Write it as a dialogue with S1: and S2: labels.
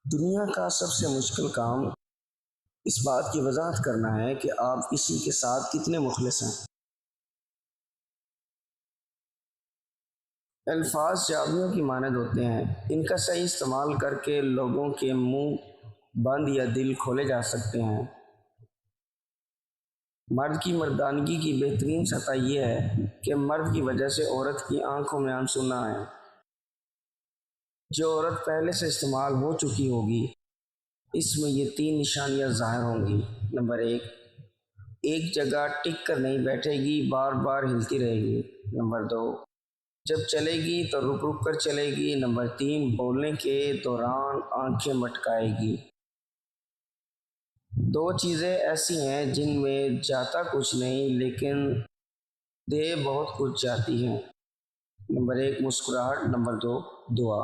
S1: دنیا کا سب سے مشکل کام اس بات کی وضاحت کرنا ہے کہ آپ کسی کے ساتھ کتنے مخلص ہیں۔ الفاظ چابیوں کی مانند ہوتے ہیں، ان کا صحیح استعمال کر کے لوگوں کے منہ بند یا دل کھولے جا سکتے ہیں۔ مرد کی مردانگی کی بہترین سطح یہ ہے کہ مرد کی وجہ سے عورت کی آنکھوں میں آنسو نہ آئیں۔ جو عورت پہلے سے استعمال ہو چکی ہوگی، اس میں یہ 3 نشانیاں ظاہر ہوں گی۔ نمبر 1، ایک جگہ ٹک کر نہیں بیٹھے گی، بار بار ہلتی رہے گی۔ نمبر 2، جب چلے گی تو رک رک کر چلے گی۔ نمبر 3، بولنے کے دوران آنکھیں مٹکائے گی۔ 2 چیزیں ایسی ہیں جن میں جاتا کچھ نہیں لیکن دے بہت کچھ جاتی ہیں۔ نمبر 1 مسکراہٹ، نمبر 2 دعا۔